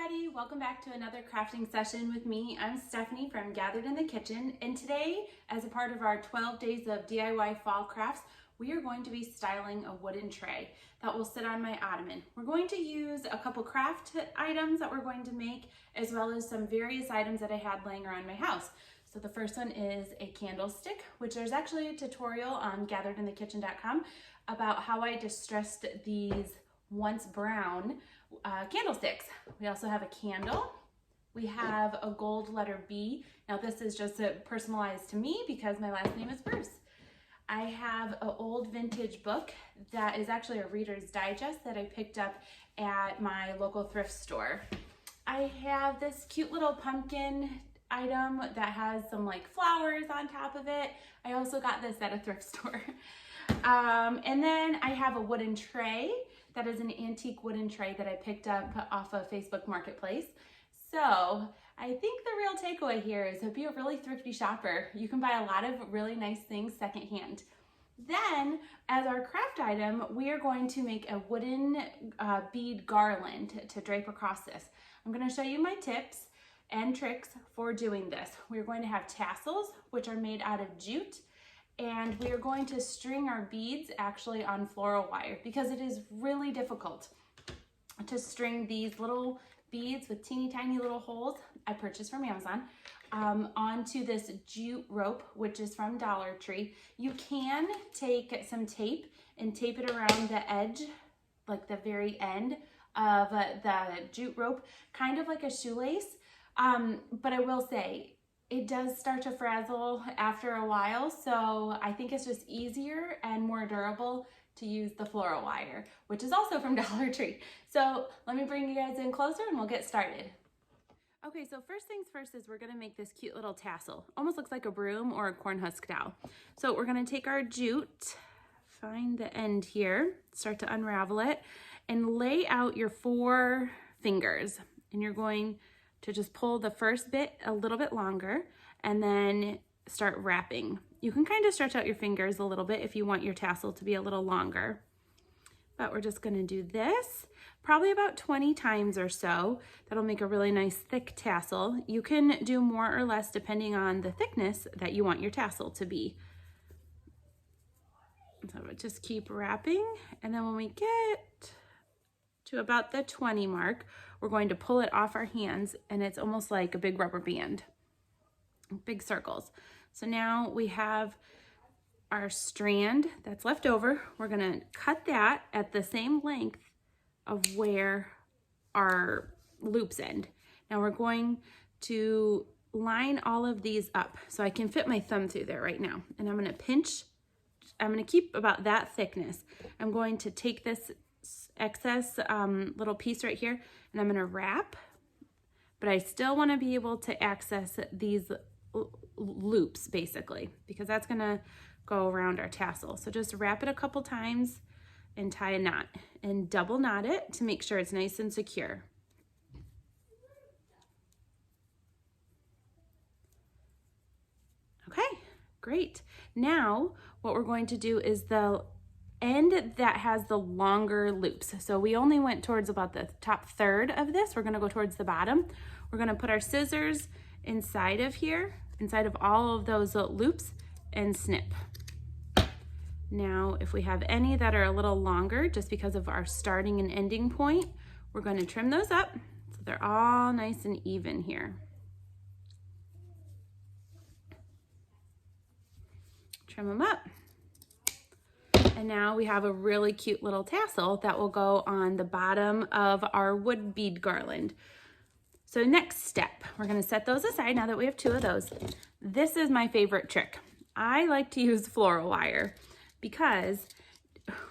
everybody, welcome back to another crafting session with me. I'm Stephanie from Gathered in the Kitchen, and today, as a part of our 12 days of DIY fall crafts, we are going to be styling a wooden tray that will sit on my ottoman. We're going to use a couple craft items that we're going to make, as well as some various items that I had laying around my house. So the first one is a candlestick, which there's actually a tutorial on gatheredinthekitchen.com about how I distressed these once brown candlesticks. We also have a candle. We have a gold letter B. Now this is just personalized to me because my last name is Bruce. I have an old vintage book that is actually a Reader's Digest that I picked up at my local thrift store. I have this cute little pumpkin item that has some like flowers on top of it. I also got this at a thrift store. And then I have a wooden tray that is an antique wooden tray that I picked up off of Facebook Marketplace. So I think the real takeaway here is to be a really thrifty shopper. You can buy a lot of really nice things secondhand. Then, as our craft item, we are going to make a wooden bead garland to drape across this. I'm going to show you my tips and tricks for doing this. We're going to have tassels, which are made out of jute, and we are going to string our beads actually on floral wire because it is really difficult to string these little beads with teeny tiny little holes I purchased from Amazon onto this jute rope, which is from Dollar Tree. You can take some tape and tape it around the edge, like the very end of the jute rope, kind of like a shoelace. But I will say, it does start to frazzle after a while, so I think it's just easier and more durable to use the floral wire, which is also from Dollar Tree. So let me bring you guys in closer and we'll get started. Okay, so first things first is we're gonna make this cute little tassel. Almost looks like a broom or a corn husk doll. So we're gonna take our jute, find the end here, start to unravel it, and lay out your 4 fingers. And you're going to just pull the first bit a little bit longer and then start wrapping. You can kind of stretch out your fingers a little bit if you want your tassel to be a little longer. But we're just gonna do this probably about 20 times or so. That'll make a really nice thick tassel. You can do more or less depending on the thickness that you want your tassel to be. So just keep wrapping, and then when we get to about the 20 mark, we're going to pull it off our hands, and it's almost like a big rubber band, big circles. So now we have our strand that's left over. We're gonna cut that at the same length of where our loops end. Now we're going to line all of these up so I can fit my thumb through there right now. And I'm gonna pinch, I'm gonna keep about that thickness. I'm going to take this excess little piece right here and I'm gonna wrap, but I still wanna be able to access these loops basically, because that's gonna go around our tassel. So just wrap it a couple times and tie a knot and double knot it to make sure it's nice and secure. Okay, great. Now what we're going to do is the end that has the longer loops. So we only went towards about the top third of this. We're gonna go towards the bottom. We're gonna put our scissors inside of here, inside of all of those loops, and snip. Now, if we have any that are a little longer, just because of our starting and ending point, we're going to trim those up so they're all nice and even here. Trim them up. And now we have a really cute little tassel that will go on the bottom of our wood bead garland. So next step, we're going to set those aside now that we have 2 of those. This is my favorite trick. I like to use floral wire because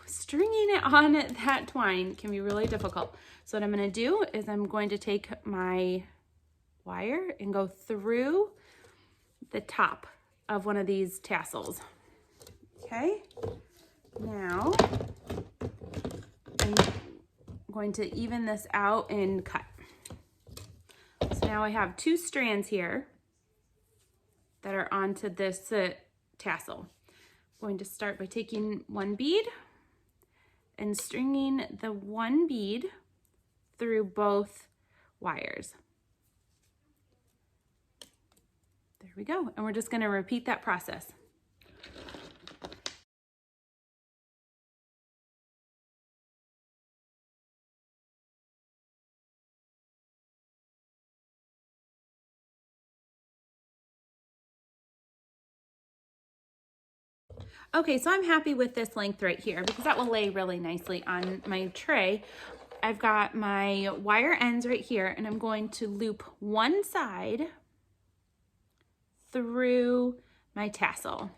stringing it on that twine can be really difficult. So what I'm going to do is I'm going to take my wire and go through the top of one of these tassels. Okay, now I'm going to even this out and cut. So now I have 2 strands here that are onto this tassel. I'm going to start by taking 1 bead and stringing the 1 bead through both wires. There we go. And we're just going to repeat that process. Okay, so I'm happy with this length right here because that will lay really nicely on my tray. I've got my wire ends right here, and I'm going to loop one side through my tassel.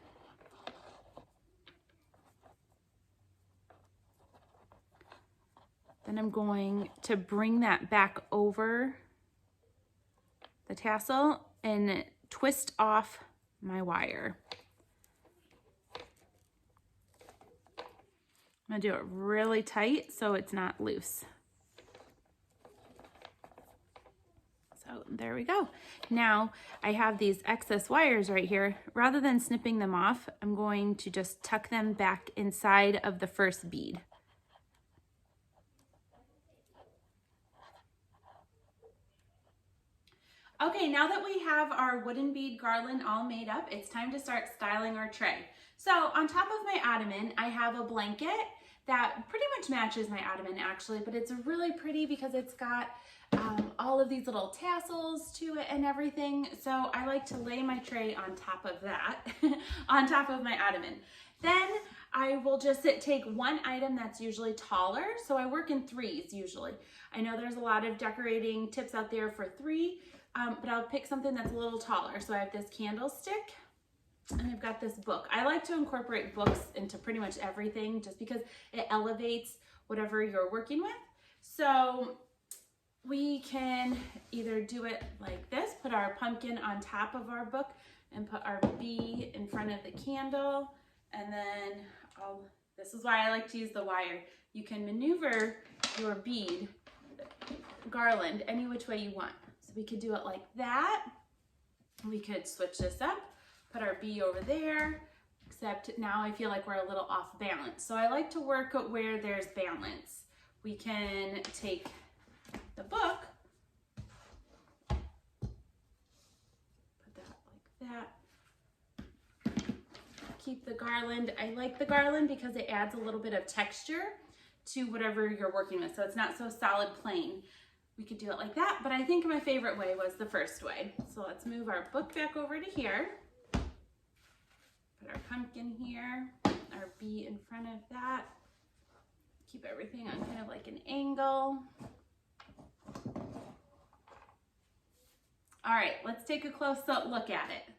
Then I'm going to bring that back over the tassel and twist off my wire. I'm gonna do it really tight so it's not loose. So there we go. Now I have these excess wires right here. Rather than snipping them off, I'm going to just tuck them back inside of the first bead. Okay, now that we have our wooden bead garland all made up, it's time to start styling our tray. So on top of my ottoman, I have a blanket that pretty much matches my ottoman actually, but it's really pretty because it's got all of these little tassels to it and everything. So I like to lay my tray on top of that, on top of my ottoman. Then I will just take one item that's usually taller. So I work in threes usually. I know there's a lot of decorating tips out there for three, but I'll pick something that's a little taller. So I have this candlestick and I've got this book. I like to incorporate books into pretty much everything just because it elevates whatever you're working with. So we can either do it like this, put our pumpkin on top of our book and put our bee in front of the candle. And then this is why I like to use the wire. You can maneuver your bead garland any which way you want. So we could do it like that. We could switch this up, put our bee over there, except now I feel like we're a little off balance. So I like to work where there's balance. We can take the book, put that like that, keep the garland. I like the garland because it adds a little bit of texture to whatever you're working with, so it's not so solid plain. We could do it like that, but I think my favorite way was the first way. So let's move our book back over to here, put our pumpkin here, our bee in front of that, keep everything on kind of like an angle. All right, let's take a close look at it.